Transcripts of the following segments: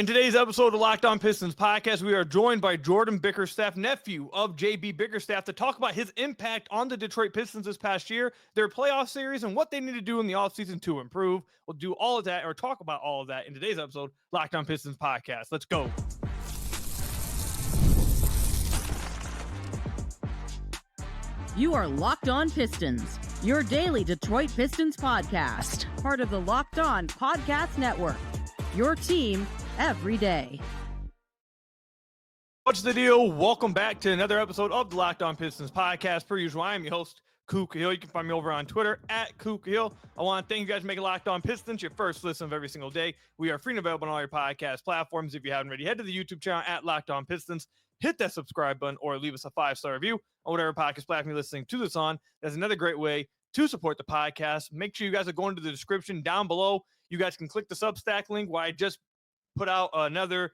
In today's episode of Locked On Pistons podcast, we are joined by Jordan Bickerstaff, nephew of JB Bickerstaff, to talk about his impact on the Detroit Pistons this past year, their playoff series, and what they need to do in the offseason to improve. We'll do all of that, or talk about all of that, in today's episode, Locked On Pistons podcast. Let's go. You are Locked On Pistons, your daily Detroit Pistons podcast, part of the Locked On Podcast Network, your team every day. What's the deal? Welcome back to another episode of the Locked On Pistons podcast. Per usual, I am your host, Kook Hill. You can find me over on Twitter at Kook Hill. I want to thank you guys for making Locked On Pistons your first listen of every single day. We are free and available on all your podcast platforms. If you haven't already, head to the YouTube channel at Locked On Pistons. Hit that subscribe button or leave us a 5-star review on whatever podcast platform you're listening to this on. That's another great way to support the podcast. Make sure you guys are going to the description down below. You guys can click the SUBSTACK link where I just put out another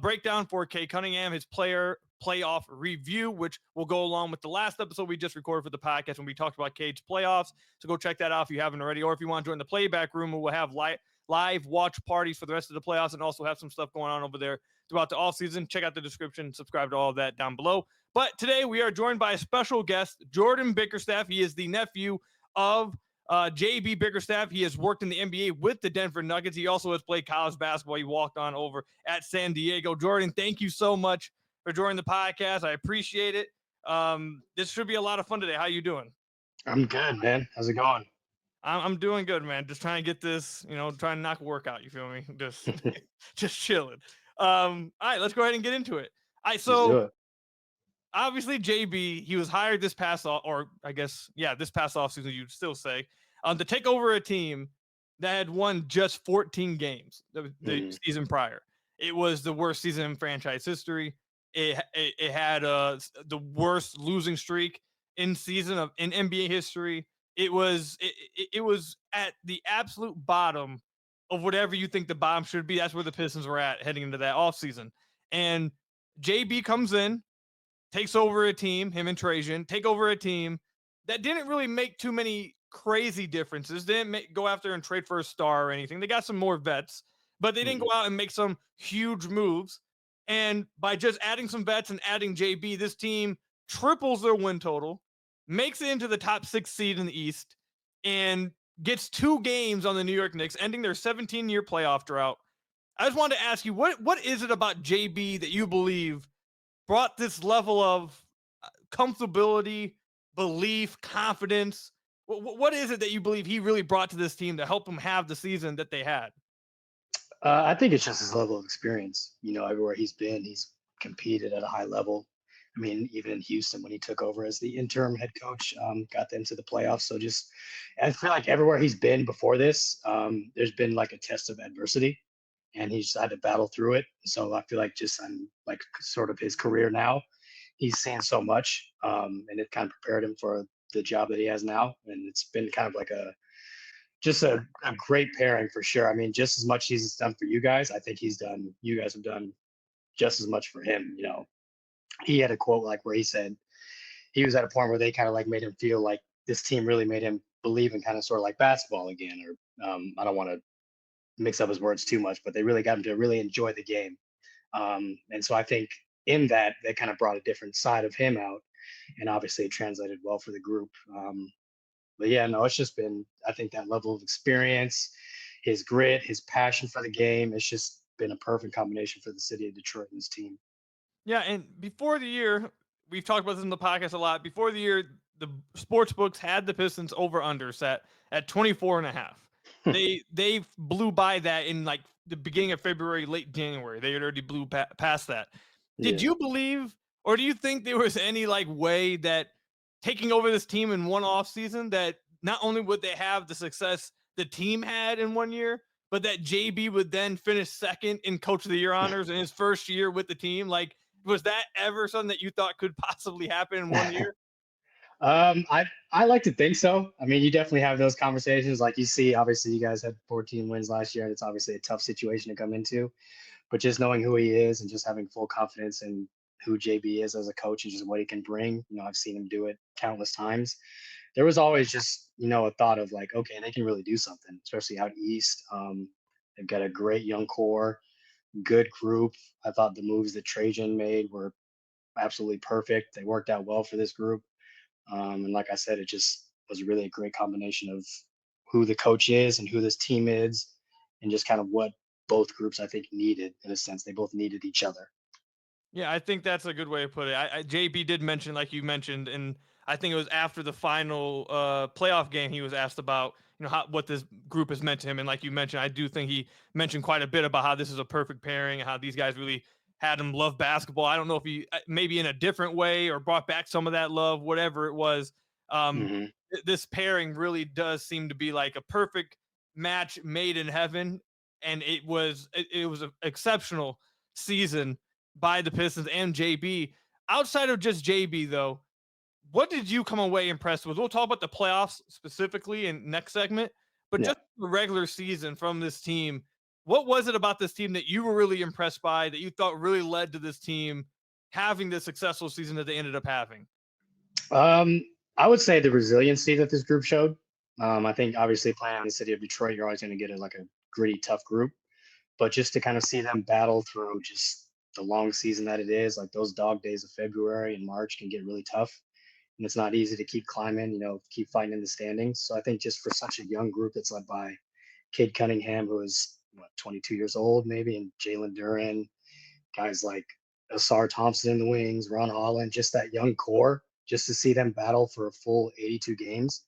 breakdown for Cade Cunningham, his playoff review, which will go along with the last episode we just recorded for the podcast when we talked about Cade's playoffs. So go check that out if you haven't already, or if you want to join the playback room, we'll have live watch parties for the rest of the playoffs and also have some stuff going on over there throughout the offseason. Check out the description, subscribe to all of that down below. But today we are joined by a special guest, Jordan Bickerstaff. He is the nephew of JB Bickerstaff. He has worked in the NBA with the Denver Nuggets. He also has played college basketball. He walked on over at San Diego. Jordan, thank you so much for joining the podcast. I appreciate it. This should be a lot of fun today. How you doing? I'm good, man. How's it going? I'm doing good, man. Just trying to get this, trying to knock a workout. You feel me? Just chilling. All right, let's go ahead and get into it. All right, so obviously JB, he was hired this past offseason, you'd still say, to take over a team that had won just 14 games the season prior. It was the worst season in franchise history. It had the worst losing streak in NBA history. It was at the absolute bottom of whatever you think the bottom should be. That's where the Pistons were at heading into that offseason. And JB comes in, takes over a team, him and Trajan, take over a team that didn't really make too many crazy differences. Didn't go after and trade for a star or anything. They got some more vets, but they didn't go out and make some huge moves. And by just adding some vets and adding JB, this team triples their win total, makes it into the top 6 seed in the East, and gets 2 games on the New York Knicks, ending their 17-year playoff drought. I just wanted to ask you, what is it about JB that you believe brought this level of comfortability, belief, confidence? What is it that you believe he really brought to this team to help them have the season that they had? I think it's just his level of experience. Everywhere he's been, he's competed at a high level. I mean, even in Houston, when he took over as the interim head coach, got them to the playoffs. So I feel like everywhere he's been before this, there's been like a test of adversity, and he's had to battle through it. So I feel like just on like sort of his career now, he's seen so much, and it kind of prepared him for the job that he has now. And it's been kind of like a great pairing for sure. I mean, just as much he's done for you guys, I think you guys have done just as much for him. He had a quote like where he said he was at a point where they kind of like made him feel like this team really made him believe in kind of sort of like basketball again, or I don't want to mix up his words too much, but they really got him to really enjoy the game. And so I think in that, they kind of brought a different side of him out, and obviously it translated well for the group. But yeah, no, it's just been, I think that level of experience, his grit, his passion for the game, it's just been a perfect combination for the city of Detroit and his team. Yeah, and before the year, we've talked about this in the podcast a lot. Before the year, the sports books had the Pistons over/under set at 24.5. They blew by that in like the beginning of February, late January. They had already blew past that. Did you believe, or do you think there was any like way that taking over this team in one off season, that not only would they have the success the team had in 1 year, but that JB would then finish second in Coach of the Year honors in his first year with the team? Like, was that ever something that you thought could possibly happen in 1 year? I like to think so. I mean, you definitely have those conversations. Like you see, obviously you guys had 14 wins last year, and it's obviously a tough situation to come into, but just knowing who he is and just having full confidence in who JB is as a coach and just what he can bring. I've seen him do it countless times. There was always just, a thought of like, okay, they can really do something, especially out East. They've got a great young core. good group. I thought the moves that Trajan made were absolutely perfect. They worked out well for this group. And like I said, it just was really a great combination of who the coach is and who this team is, and just kind of what both groups I think needed in a sense. They both needed each other. Yeah, I think that's a good way to put it. JB did mention, like you mentioned, and I think it was after the final playoff game, he was asked about, what this group has meant to him. And like you mentioned, I do think he mentioned quite a bit about how this is a perfect pairing and how these guys really had him love basketball. I don't know if he maybe in a different way or brought back some of that love, whatever it was. Um, Hmm. this pairing really does seem to be like a perfect match made in heaven. And it was an exceptional season by the Pistons and JB. Outside of just JB, though, what did you come away impressed with? We'll talk about the playoffs specifically in next segment, but Yeah. just the regular season from this team. What was it about this team that you were really impressed by, that you thought really led to this team having the successful season that they ended up having? Um, I would say the resiliency that this group showed. I think obviously playing in the city of Detroit, you're always going to get a gritty, tough group. But just to kind of see them battle through just the long season that it is, like those dog days of February and March can get really tough. And it's not easy to keep climbing, keep fighting in the standings. So I think just for such a young group that's led by Cade Cunningham, who is 22 years old, maybe, and Jalen Duren, guys like Ausar Thompson in the wings, Ron Holland, just that young core, just to see them battle for a full 82 games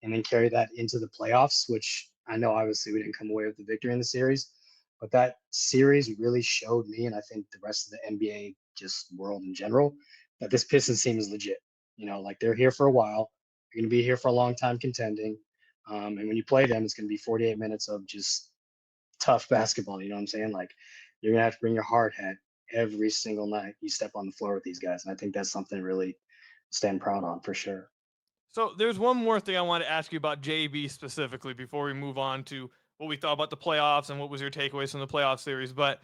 and then carry that into the playoffs, which I know obviously we didn't come away with the victory in the series, but that series really showed me, and I think the rest of the NBA just world in general, that this Pistons team is legit. Like they're here for a while. They're going to be here for a long time contending. And when you play them, it's going to be 48 minutes of just tough basketball. You know what I'm saying? Like you're going to have to bring your hard hat every single night you step on the floor with these guys. And I think that's something to really stand proud on for sure. So there's one more thing I want to ask you about JB specifically before we move on to what we thought about the playoffs and what was your takeaways from the playoff series. But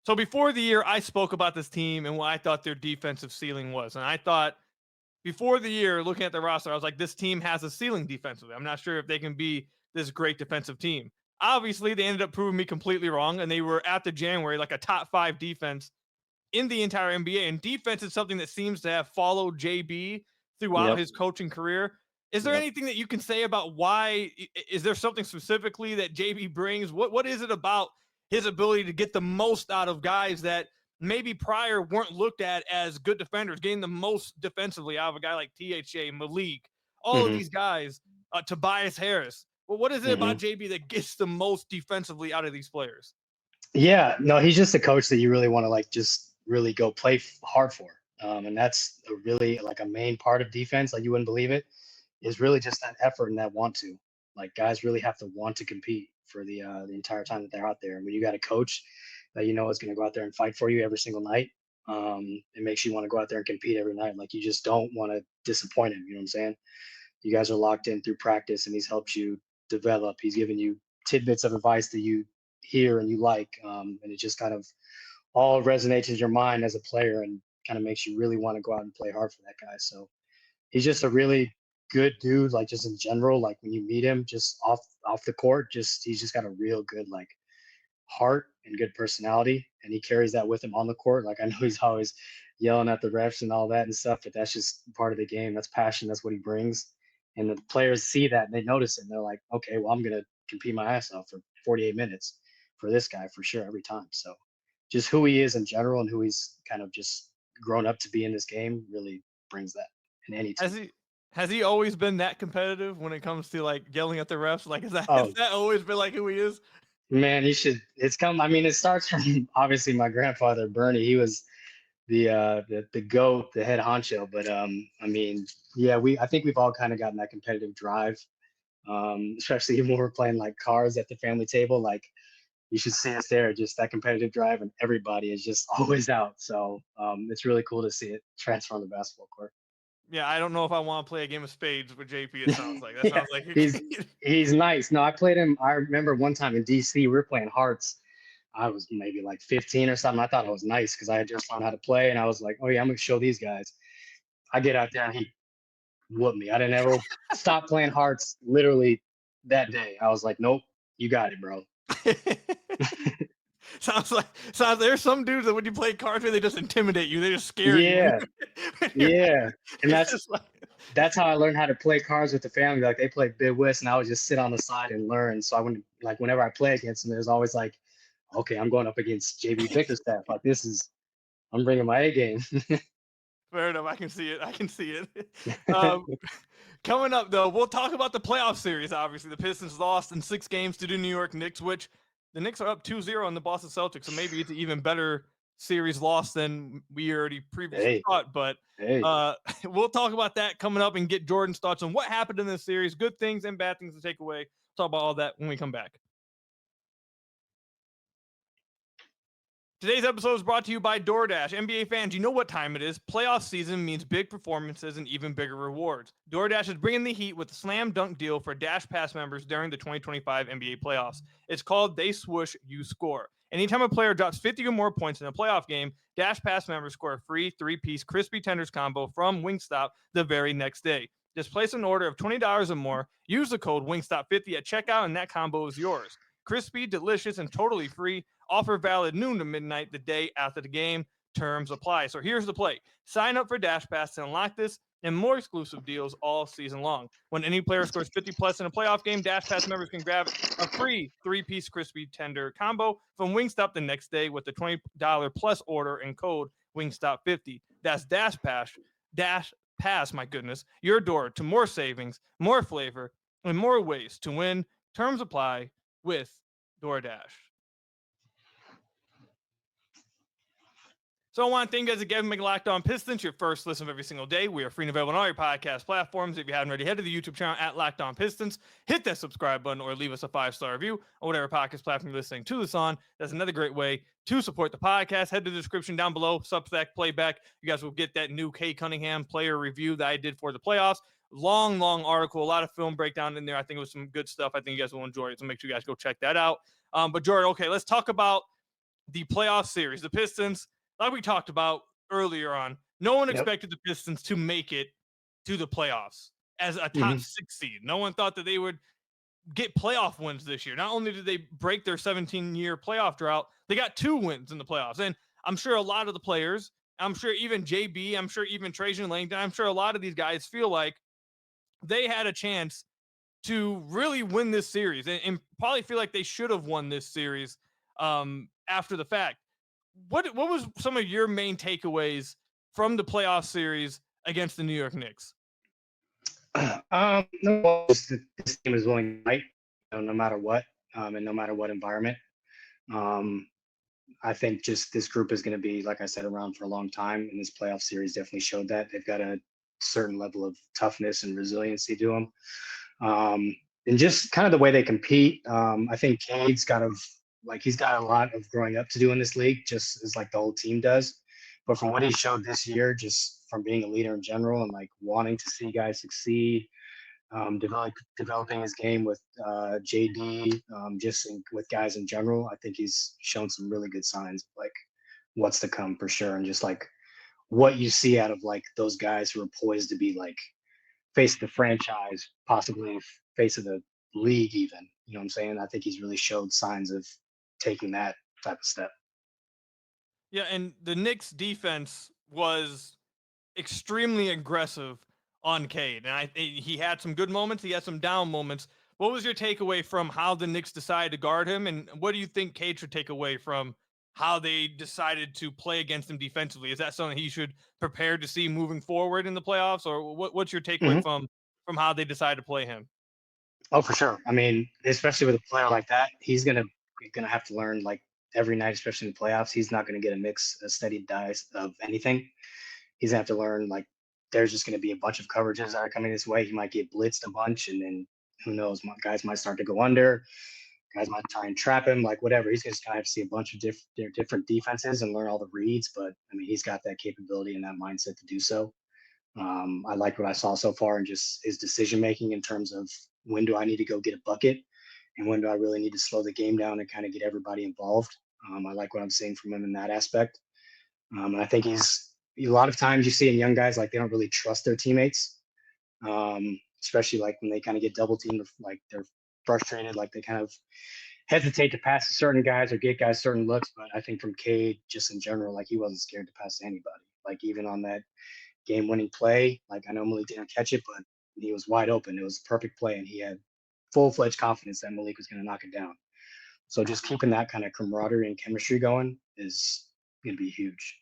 so before the year, I spoke about this team and what I thought their defensive ceiling was. And I thought before the year, looking at the roster, I was like, this team has a ceiling defensively. I'm not sure if they can be this great defensive team. Obviously, they ended up proving me completely wrong, and they were at the January like a top 5 defense in the entire NBA. And defense is something that seems to have followed JB throughout Yep. his coaching career. Is there Yep. anything that you can say about why? Is there something specifically that JB brings? What is it about his ability to get the most out of guys that maybe prior weren't looked at as good defenders, getting the most defensively out of a guy like THA, Malik, all of Hmm. these guys, Tobias Harris? Well, what is it Hmm. about JB that gets the most defensively out of these players? Yeah, no, he's just a coach that you really want to just really go play hard for. And that's a really like a main part of defense. Like you wouldn't believe it, is really just that effort and that want to. Like guys really have to want to compete for the entire time that they're out there. And when you got a coach that is going to go out there and fight for you every single night, it makes you want to go out there and compete every night. Like you just don't want to disappoint him. You know what I'm saying? You guys are locked in through practice, and he's helped you develop. He's given you tidbits of advice that you hear and you like, and it just kind of all resonates in your mind as a player and kind of makes you really want to go out and play hard for that guy. So he's just a really good dude, like just in general. Like when you meet him, just off the court, he's just got a real good heart and good personality, and he carries that with him on the court. Like I know he's always yelling at the refs and all that and stuff, but that's just part of the game. That's passion. That's what he brings, and the players see that and they notice it. And they're like, okay, well, I'm gonna compete my ass off for 48 minutes for this guy for sure every time. So just who he is in general and who he's kind of just grown up to be in this game really brings that in any Has team. he always been that competitive when it comes to like yelling at the refs? Like, has Oh that always been like who he is? man, you should. It's come. I mean, it starts from obviously my grandfather Bernie. He was the goat, the head honcho. But I mean, yeah, I think we've all kind of gotten that competitive drive, especially when we're playing like cards at the family table. Like you should see us there, just that competitive drive, and everybody is just always out. So it's really cool to see it transfer on the basketball court. Yeah, I don't know if I want to play a game of spades with JP. It sounds like that Yeah, sounds like he's nice. No, I played him. I remember one time in DC, we were playing hearts. I was maybe like 15 or something. I thought I was nice because I had just learned how to play, and I was like, "Oh yeah, I'm gonna show these guys." I get out there and he whooped me. I didn't ever stop playing hearts. Literally that day, I was like, "Nope, you got it, bro." sounds like there's some dudes that when you play cards with, they just intimidate you. They just scare you. Yeah, yeah, and It's just like, that's how I learned how to play cards with the family. Like they played Bid Whist, and I would just sit on the side and learn. So I wouldn't like whenever I play against them, there's always like, okay, I'm going up against JB Bickerstaff. Like I'm bringing my A game. fair enough. I can see it. I can see it. Coming up, though, we'll talk about the playoff series. Obviously, the Pistons lost in 6 games to the New York Knicks, which the Knicks are up 2-0 on the Boston Celtics. So maybe it's an even better series loss than we already previously thought. But we'll talk about that coming up and get Jordan's thoughts on what happened in this series, good things and bad things to take away. Talk about all that when we come back. Today's episode is brought to you by DoorDash. NBA fans, you know what time it is. Playoff season means big performances and even bigger rewards. DoorDash is bringing the heat with a slam dunk deal for Dash Pass members during the 2025 NBA playoffs. It's called They Swoosh, You Score. Anytime a player drops 50 or more points in a playoff game, Dash Pass members score a free 3-piece crispy tenders combo from Wingstop the very next day. Just place an order of $20 or more, use the code Wingstop50 at checkout, and that combo is yours. Crispy, delicious, and totally free. Offer valid noon to midnight the day after the game. Terms apply. So here's the play. Sign up for Dash Pass to unlock this and more exclusive deals all season long. When any player scores 50 plus in a playoff game, Dash Pass members can grab a free 3-piece crispy tender combo from Wingstop the next day with the $20 plus order and code Wingstop50. That's Dash Pass, my goodness, your door to more savings, more flavor, and more ways to win. Terms apply with DoorDash. So I want to thank you guys again for making Locked On Pistons your first listen of every single day. We are free and available on all your podcast platforms. If you haven't already, head to the YouTube channel at Locked On Pistons. Hit that subscribe button or leave us a 5-star review on whatever podcast platform you're listening to this on. That's another great way to support the podcast. Head to the description down below, SUBSTACK Playback. You guys will get that new Cade Cunningham player review that I did for the playoffs. Long article, a lot of film breakdown in there. I think it was some good stuff. I think you guys will enjoy it. So make sure you guys go check that out. But Jordan, okay, let's talk about the playoff series. The Pistons, like we talked about earlier on, no one expected the Pistons to make it to the playoffs as a top 6 seed. No one thought that they would get playoff wins this year. Not only did they break their 17-year playoff drought, they got 2 wins in the playoffs. And I'm sure a lot of the players, I'm sure even JB, I'm sure even Trajan Langdon, I'm sure a lot of these guys feel like they had a chance to really win this series and probably feel like they should have won this series after the fact. What was some of your main takeaways from the playoff series against the New York Knicks? No, this team is willing to fight, no matter what, and no matter what environment. I think just this group is going to be, like I said, around for a long time, and this playoff series definitely showed that. They've got a certain level of toughness and resiliency to them. And just kind of the way they compete. I think Cade's he's got a lot of growing up to do in this league, just as like the whole team does. But from what he showed this year, just from being a leader in general and like wanting to see guys succeed, developing his game with JD, with guys in general, I think he's shown some really good signs of like what's to come for sure. And just like what you see out of like those guys who are poised to be like face of the franchise, possibly face of the league even, you know what I'm saying? I think he's really showed signs of taking that type of step. Yeah, and the Knicks defense was extremely aggressive on Cade. And he had some good moments, he had some down moments. What was your takeaway from how the Knicks decided to guard him? And what do you think Cade should take away from how they decided to play against him defensively? Is that something he should prepare to see moving forward in the playoffs? Or what's your takeaway from how they decided to play him? Oh, for sure. I mean, especially with a player like that, he's gonna have to learn like every night, especially in the playoffs. He's not gonna get a steady dice of anything. He's gonna have to learn like there's just gonna be a bunch of coverages that are coming this way. He might get blitzed a bunch, and then who knows? Guys might start to go under. Guys might try and trap him, like whatever. He's just gonna have to see a bunch of different defenses and learn all the reads. But I mean, he's got that capability and that mindset to do so. I like what I saw so far and just his decision making in terms of when do I need to go get a bucket and when do I really need to slow the game down and kind of get everybody involved. I like what I'm seeing from him in that aspect. And I think a lot of times you see in young guys, like they don't really trust their teammates, especially like when they kind of get double teamed, like they're frustrated, like they kind of hesitate to pass to certain guys or get guys certain looks. But I think from Cade, just in general, like he wasn't scared to pass to anybody. Like even on that game-winning play, like I know Malik didn't catch it, but he was wide open. It was a perfect play, and he had full-fledged confidence that Malik was going to knock it down. So just keeping that kind of camaraderie and chemistry going is going to be huge.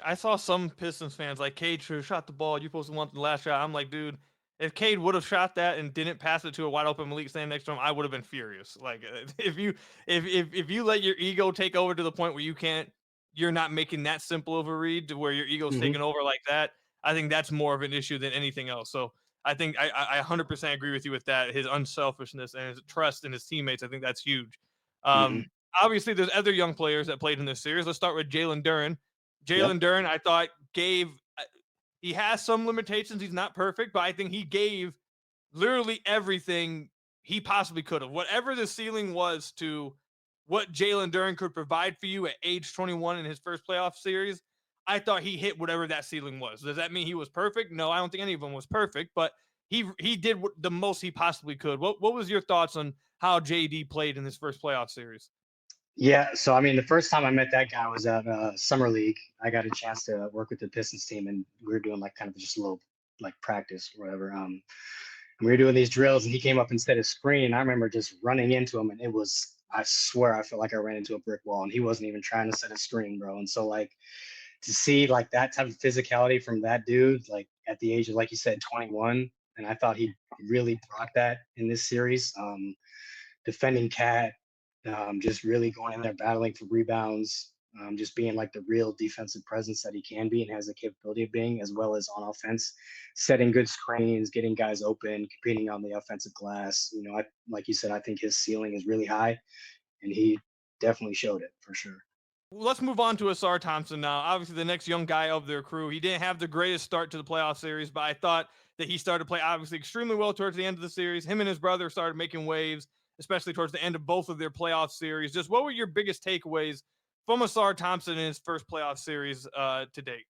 I saw some Pistons fans like, Cade should have shot the ball. You're supposed to want the last shot. I'm like, dude, if Cade would have shot that and didn't pass it to a wide open Malik standing next to him, I would have been furious. Like if you let your ego take over to the point where you're not making that simple of a read to where your ego's taking over like that, I think that's more of an issue than anything else. So I think I 100% agree with you with that. His unselfishness and his trust in his teammates, I think that's huge. Mm-hmm. Obviously, there's other young players that played in this series. Let's start with Jalen Duren. Yep. Jalen Duren, I thought he has some limitations. He's not perfect, but I think he gave literally everything he possibly could have. Whatever the ceiling was to what Jalen Duren could provide for you at age 21 in his first playoff series, I thought he hit whatever that ceiling was. Does that mean he was perfect? No, I don't think any of them was perfect, but he did the most he possibly could. What was your thoughts on how JD played in this first playoff series? Yeah, so I mean, the first time I met that guy was at summer league. I got a chance to work with the Pistons team, and we were doing like kind of just a little like practice or whatever. And we were doing these drills, and he came up and set his screen. I remember just running into him, and it was, I swear, I felt like I ran into a brick wall, and he wasn't even trying to set a screen, bro. And so like to see like that type of physicality from that dude, like at the age of, like you said, 21, and I thought he really brought that in this series. Defending Cat, just really going in there battling for rebounds, just being like the real defensive presence that he can be and has the capability of being, as well as on offense, setting good screens, getting guys open, competing on the offensive glass. You know, like you said, I think his ceiling is really high, and he definitely showed it for sure. Let's move on to Ausar Thompson now. Obviously, the next young guy of their crew. He didn't have the greatest start to the playoff series, but I thought that he started to play obviously extremely well towards the end of the series. Him and his brother started making waves, especially towards the end of both of their playoff series. Just what were your biggest takeaways from Ausar Thompson in his first playoff series to date?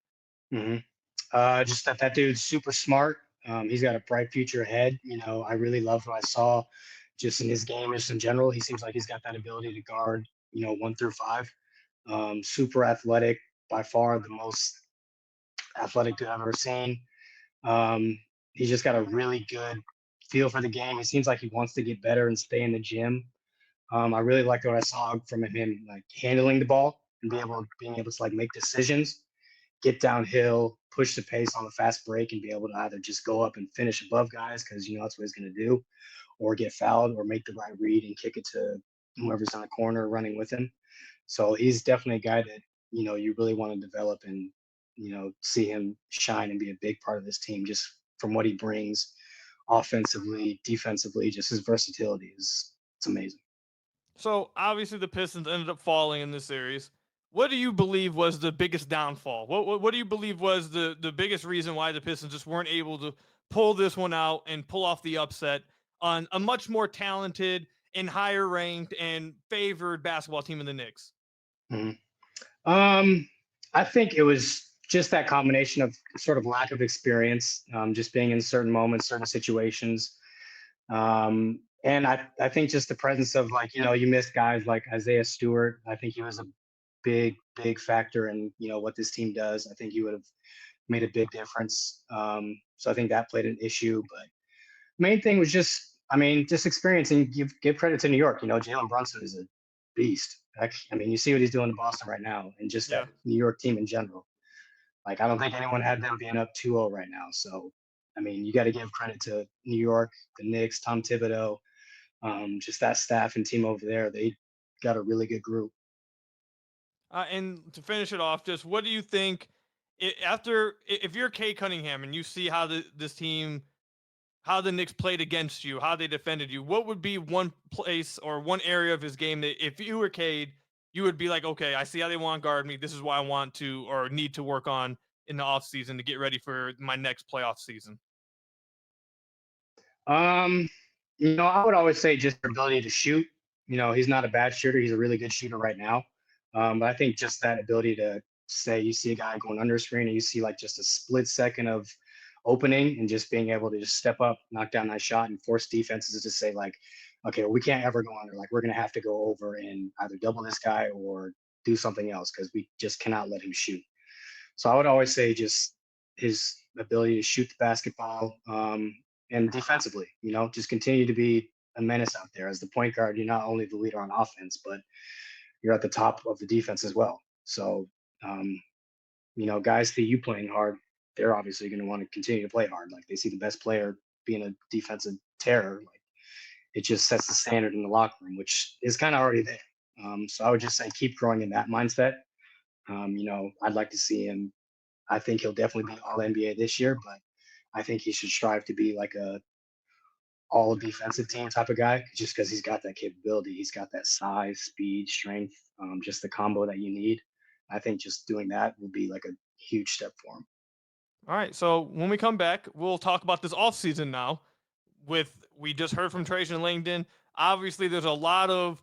Just that dude's super smart. He's got a bright future ahead. You know, I really loved what I saw just in his game, just in general. He seems like he's got that ability to guard, 1 through 5. Super athletic, by far the most athletic dude I've ever seen. He's just got a really good feel for the game. It seems like he wants to get better and stay in the gym. I really liked what I saw from him, like handling the ball and being able to like make decisions, get downhill, push the pace on the fast break, and be able to either just go up and finish above guys because that's what he's going to do, or get fouled or make the right read and kick it to whoever's on the corner running with him. So he's definitely a guy that you really want to develop and see him shine and be a big part of this team just from what he brings offensively, defensively. Just his versatility it's amazing. So obviously the Pistons ended up falling in this series. What do you believe was the biggest downfall? What do you believe was the biggest reason why the Pistons just weren't able to pull this one out and pull off the upset on a much more talented and higher ranked and favored basketball team in the Knicks? I think it was just that combination of sort of lack of experience, just being in certain moments, certain situations. And I think just the presence of you miss guys like Isaiah Stewart. I think he was a big factor in, what this team does. I think he would have made a big difference. So I think that played an issue, but main thing was just experience, and give credit to New York. Jalen Brunson is a beast. You see what he's doing in Boston right now, and just that New York team in general. Like, I don't think anyone had them being up 2-0 right now. So, you got to give credit to New York, the Knicks, Tom Thibodeau, just that staff and team over there. They got a really good group. And to finish it off, just what do you think if you're Cade Cunningham and you see how this team, how the Knicks played against you, how they defended you, what would be one place or one area of his game that if you were Cade, you would be like, okay, I see how they want to guard me. This is what I want to or need to work on in the offseason to get ready for my next playoff season? I would always say just their ability to shoot. He's not a bad shooter. He's a really good shooter right now. But I think just that ability to say you see a guy going under screen and you see like just a split second of opening and just being able to just step up, knock down that shot and force defenses to say like, okay, we can't ever go under. Like, we're going to have to go over and either double this guy or do something else because we just cannot let him shoot. So I would always say just his ability to shoot the basketball and defensively, just continue to be a menace out there. As the point guard, you're not only the leader on offense, but you're at the top of the defense as well. So, guys see you playing hard, they're obviously going to want to continue to play hard. Like, they see the best player being a defensive terror. Like, it just sets the standard in the locker room, which is kind of already there. So I would just say keep growing in that mindset. I'd like to see him. I think he'll definitely be all NBA this year, but I think he should strive to be like a all defensive team type of guy, just because he's got that capability. He's got that size, speed, strength, just the combo that you need. I think just doing that will be like a huge step for him. All right. So when we come back, we'll talk about this offseason now. We just heard from Trajan Langdon. Obviously, there's a lot of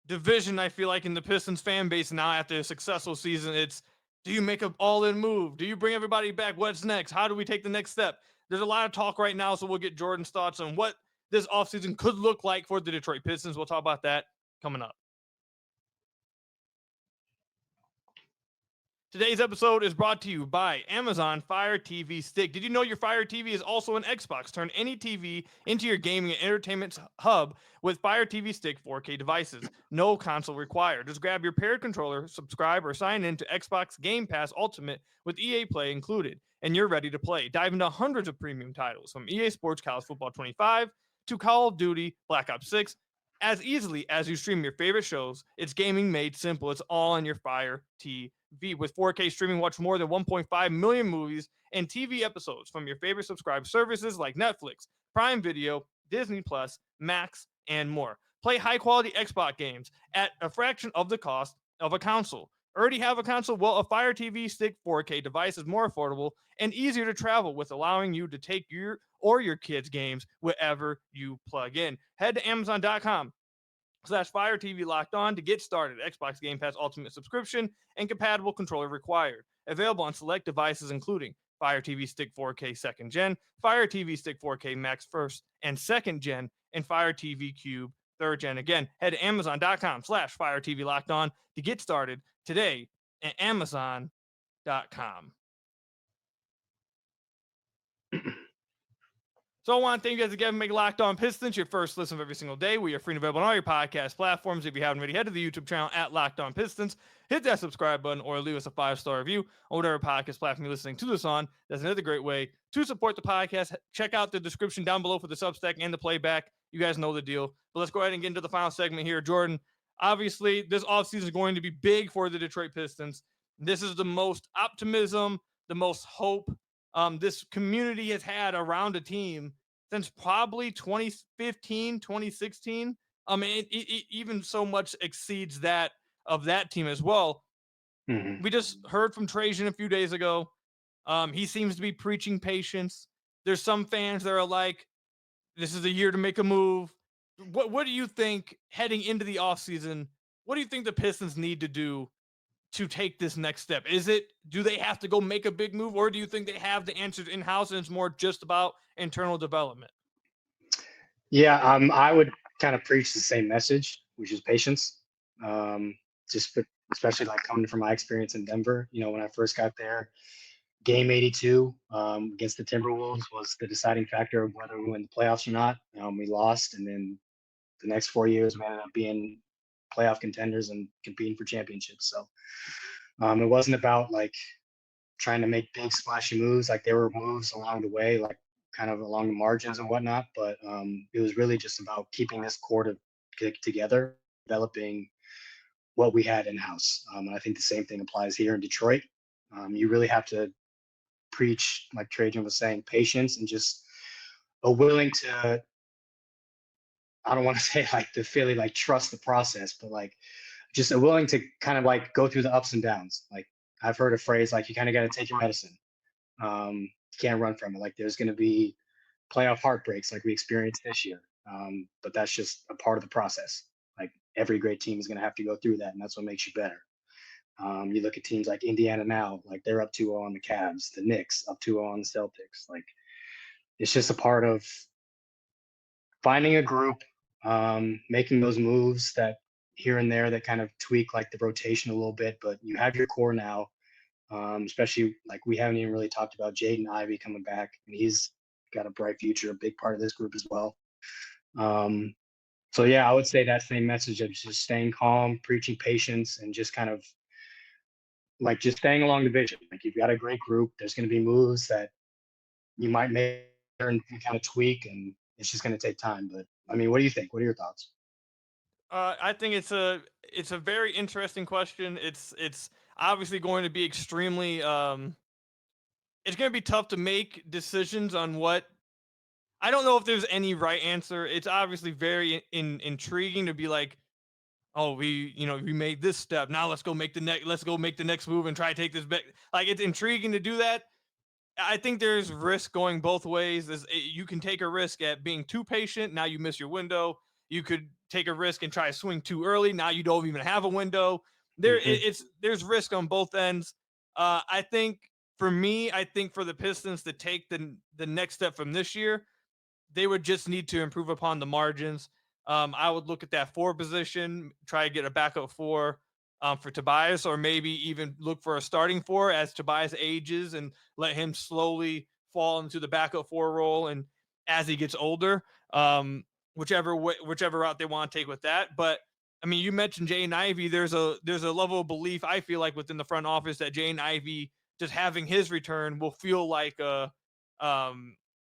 division, I feel like, in the Pistons fan base now after a successful season. It's, do you make an all-in move? Do you bring everybody back? What's next? How do we take the next step? There's a lot of talk right now, so we'll get Jordan's thoughts on what this offseason could look like for the Detroit Pistons. We'll talk about that coming up. Today's episode is brought to you by Amazon Fire TV Stick. Did you know your Fire TV is also an Xbox? Turn any TV into your gaming and entertainment hub with Fire TV Stick 4K devices. No console required. Just grab your paired controller, subscribe, or sign in to Xbox Game Pass Ultimate with EA Play included, and you're ready to play. Dive into hundreds of premium titles from EA Sports College Football 25 to Call of Duty Black Ops 6. As easily as you stream your favorite shows, it's gaming made simple. It's all on your Fire TV. With 4K streaming, watch more than 1.5 million movies and TV episodes from your favorite subscribed services like Netflix, Prime Video, Disney Plus, Max, and more. Play high-quality Xbox games at a fraction of the cost of a console. Already have a console? Well, a Fire TV Stick 4K device is more affordable and easier to travel with, allowing you to take your or your kids' games wherever you plug in. Head to Amazon.com/Fire TV Locked On to get started. Xbox Game Pass Ultimate subscription and compatible controller required. Available on select devices including Fire TV Stick 4K 2nd Gen, Fire TV Stick 4K Max 1st and 2nd Gen, and Fire TV Cube 3rd Gen. Again, head to Amazon.com/Fire TV Locked On to get started today at Amazon.com. So I want to thank you guys again for making Locked On Pistons your first listen of every single day. We are free and available on all your podcast platforms. If you haven't already, head to the YouTube channel at Locked On Pistons. Hit that subscribe button or leave us a 5-star review on whatever podcast platform you're listening to this on. That's another great way to support the podcast. Check out the description down below for the Substack and the playback. You guys know the deal. But let's go ahead and get into the final segment here. Jordan, obviously this offseason is going to be big for the Detroit Pistons. This is the most optimism, the most hope this community has had around a team since probably 2015, 2016. It even so much exceeds that of that team as well. Mm-hmm. We just heard from Trajan a few days ago. He seems to be preaching patience. There's some fans that are like, this is a year to make a move. What do you think heading into the offseason? What do you think the Pistons need to do to take this next step? Do they have to go make a big move, or do you think they have the answers in-house and it's more just about internal development? Yeah, I would kind of preach the same message, which is patience. Especially like coming from my experience in Denver, when I first got there, game 82 against the Timberwolves was the deciding factor of whether we win the playoffs or not. We lost, and then the next 4 years we ended up being playoff contenders and competing for championships. So it wasn't about like trying to make big splashy moves. Like, there were moves along the way, like kind of along the margins and whatnot, but it was really just about keeping this core together, developing what we had in-house. And I think the same thing applies here in Detroit. You really have to preach, like Trajan was saying, patience and just a willing to, I don't want to say like the Philly, like trust the process, but like just a willing to kind of like go through the ups and downs. Like, I've heard a phrase like, you kind of got to take your medicine. You can't run from it. Like, there's going to be playoff heartbreaks like we experienced this year. But that's just a part of the process. Like, every great team is going to have to go through that, and that's what makes you better. You look at teams like Indiana now, like they're up 2-0 on the Cavs, the Knicks up 2-0 on the Celtics. Like, it's just a part of finding a group, making those moves that here and there that kind of tweak like the rotation a little bit, but you have your core now. Especially like we haven't even really talked about Jaden Ivey coming back, and he's got a bright future, a big part of this group as well. So yeah, I would say that same message of just staying calm, preaching patience, and just kind of like just staying along the vision. Like you've got a great group. There's going to be moves that you might make and kind of tweak, and it's just going to take time. But I mean, what do you think? What are your thoughts? I think it's a very interesting question. It's obviously going to be extremely it's going to be tough to make decisions on what. I don't know if there's any right answer. It's obviously very intriguing to be like, oh, we made this step. Now let's go make the next move and try to take this back. Like it's intriguing to do that. I think there's risk going both ways. You can take a risk at being too patient. Now you miss your window. You could take a risk and try to swing too early. Now you don't even have a window. There's risk on both ends. I think for me, I think for the Pistons to take the next step from this year, they would just need to improve upon the margins. I would look at that 4 position, try to get a backup 4 for Tobias, or maybe even look for a starting 4 as Tobias ages and let him slowly fall into the backup 4 role. And as he gets older, whichever route they want to take with that. But I mean, you mentioned Jaden Ivey. There's a level of belief I feel like within the front office that Jaden Ivey just having his return will feel like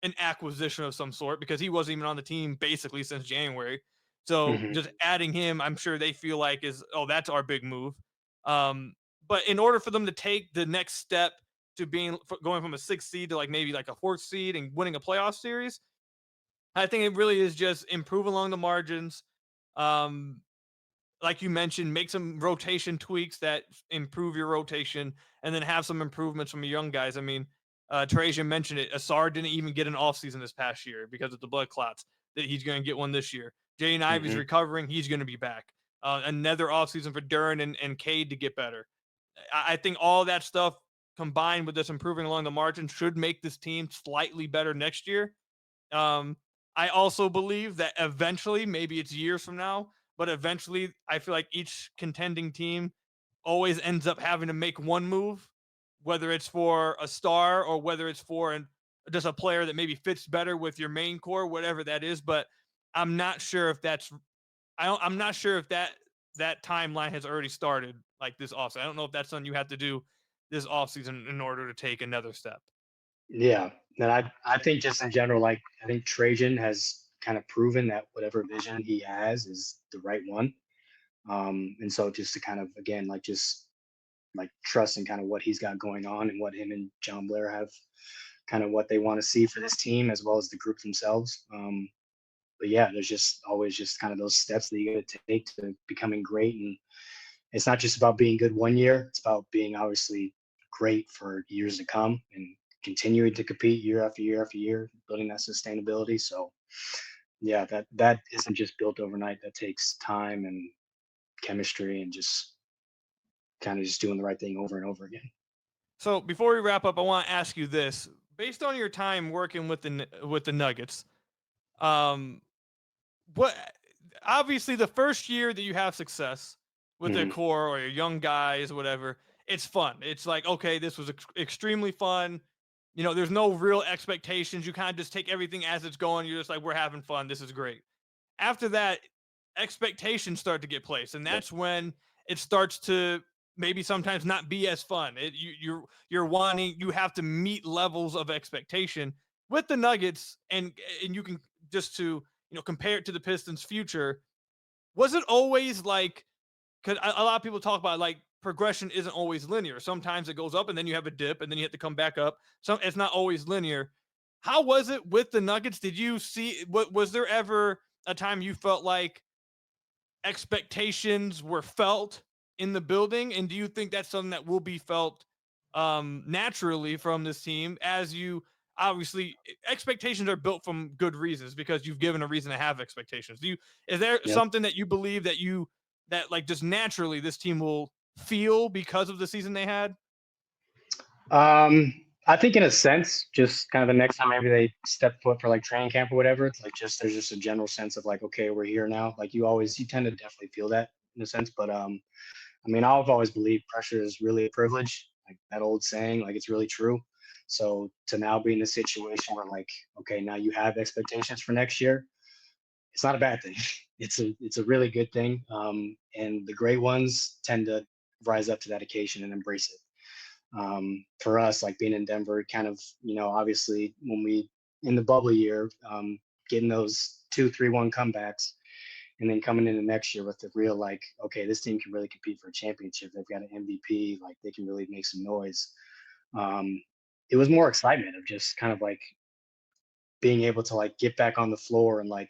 an acquisition of some sort, because he wasn't even on the team basically since January. So Mm-hmm. just adding him, I'm sure they feel like that's our big move. But in order for them to take the next step to going from a 6th seed to like maybe like a 4th seed and winning a playoff series, I think it really is just improve along the margins. Um, like you mentioned, make some rotation tweaks that improve your rotation, and then have some improvements from the young guys. I mean, Trajan mentioned it. Ausar didn't even get an offseason this past year because of the blood clots. That he's going to get one this year. Jaden Ivey's Mm-hmm. recovering. He's going to be back. Another offseason for Duren and Cade to get better. I think all that stuff combined with this improving along the margin should make this team slightly better next year. I also believe that eventually, maybe it's years from now, but eventually I feel like each contending team always ends up having to make one move, whether it's for a star or whether it's for just a player that maybe fits better with your main core, whatever that is. But I'm not sure if I'm not sure if that timeline has already started like this offseason. I don't know if that's something you have to do this offseason in order to take another step. Yeah, and I think just in general, like I think Trajan has kind of proven that whatever vision he has is the right one. And so just to kind of again like just like trust in kind of what he's got going on and what him and John Blair have kind of what they want to see for this team as well as the group themselves. But yeah, there's just always just kind of those steps that you got to take to becoming great. And it's not just about being good one year, it's about being obviously great for years to come and continuing to compete year after year after year, building that sustainability. So yeah, that isn't just built overnight. That takes time and chemistry and just kind of just doing the right thing over and over again. So before we wrap up, I want to ask you this: based on your time working with the Nuggets, um, what obviously the first year that you have success with their Mm-hmm. core or your young guys, whatever, it's fun. It's like, okay, this was extremely fun. There's no real expectations. You kind of just take everything as it's going. You're just like, we're having fun. This is great. After that, expectations start to get placed, and Yep. that's when it starts to maybe sometimes not be as fun. You're wanting, you have to meet levels of expectation with the Nuggets, and you can just to compare it to the Pistons' future. Was it always like, because a lot of people talk about like progression isn't always linear. Sometimes it goes up and then you have a dip and then you have to come back up. So it's not always linear. How was it with the Nuggets? Did you see, what was there ever a time you felt like expectations were felt in the building? And do you think that's something that will be felt naturally from this team, as you obviously expectations are built from good reasons because you've given a reason to have expectations? Is there Yep. something that you believe that like just naturally this team will feel because of the season they had? I think in a sense, just kind of the next time maybe they step foot for like training camp or whatever, it's like there's just a general sense of like, okay, we're here now. Like you tend to definitely feel that in a sense. But I mean, I've always believed pressure is really a privilege, like that old saying, like it's really true. So to now be in a situation where like, okay, now you have expectations for next year, it's not a bad thing. It's a really good thing. And the great ones tend to rise up to that occasion and embrace it. For us, like being in Denver, kind of, obviously when we in the bubble year, getting those 2-3-1 comebacks, and then coming into next year with the real like, okay, this team can really compete for a championship. They've got an MVP, like they can really make some noise. It was more excitement of just kind of like being able to like get back on the floor and like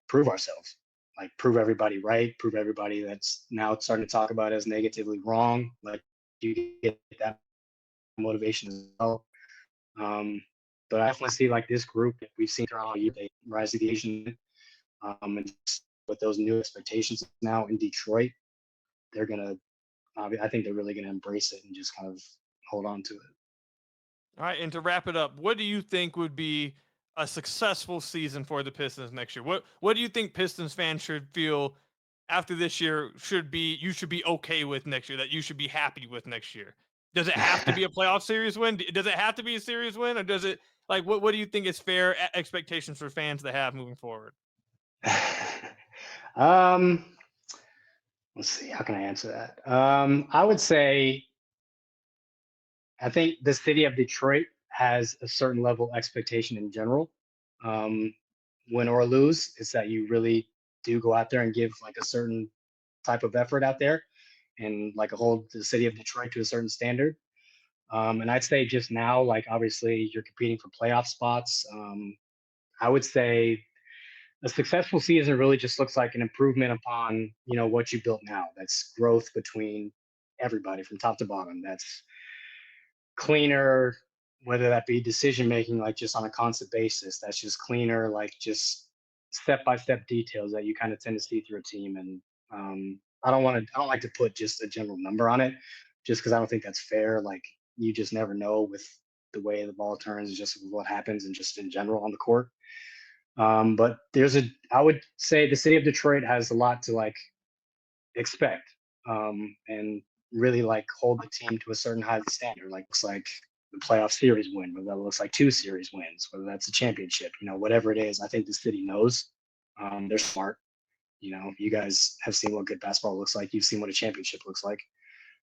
prove ourselves, like prove everybody right, prove everybody that's now starting to talk about as negatively wrong. Like you get that motivation as well. But I definitely see like this group that we've seen throughout all year, they rise to the occasion. And with those new expectations now in Detroit, they're gonna. I think they're really gonna embrace it and just kind of hold on to it. All right, and to wrap it up, what do you think would be a successful season for the Pistons next year? What do you think Pistons fans should feel after this year you should be okay with next year, that you should be happy with next year? Does it have to be a playoff series win? Does it have to be a series win, or does it like what do you think is fair expectations for fans to have moving forward? um, let's see. How can I answer that? I would say I think the city of Detroit has a certain level of expectation in general. Um, win or lose, is that you really do go out there and give like a certain type of effort out there and like hold the city of Detroit to a certain standard. And I'd say just now, like obviously you're competing for playoff spots. I would say a successful season really just looks like an improvement upon what you built now. That's growth between everybody from top to bottom. That's cleaner, whether that be decision making, like just on a constant basis. That's just cleaner, like just step by step details that you kind of tend to see through a team. And I don't like to put just a general number on it, just because I don't think that's fair. Like you just never know with the way the ball turns, and just what happens, and just in general on the court. But I would say the city of Detroit has a lot to like expect, and really like hold the team to a certain high standard. Like looks like the playoff series win, whether that looks like 2 series wins, whether that's a championship, whatever it is. I think the city knows. They're smart. You guys have seen what good basketball looks like. You've seen what a championship looks like.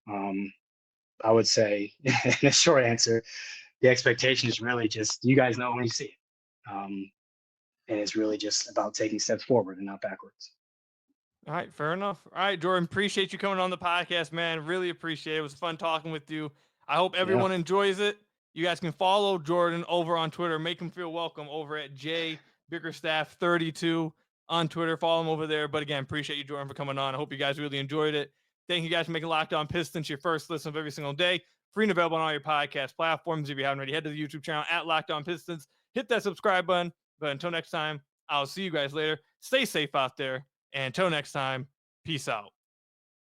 I would say, in a short answer, the expectation is really just you guys know when you see it. And it's really just about taking steps forward and not backwards. All right, fair enough. All right, Jordan, appreciate you coming on the podcast, man. Really appreciate it. It was fun talking with you. I hope Yeah. everyone enjoys it. You guys can follow Jordan over on Twitter. Make him feel welcome over at Bickerstaff32 on Twitter. Follow him over there. But again, appreciate you, Jordan, for coming on. I hope you guys really enjoyed it. Thank you guys for making Locked On Pistons your first listen of every single day. Free and available on all your podcast platforms. If you haven't already, head to the YouTube channel at Locked On Pistons. Hit that subscribe button. But until next time, I'll see you guys later. Stay safe out there. And until next time, peace out.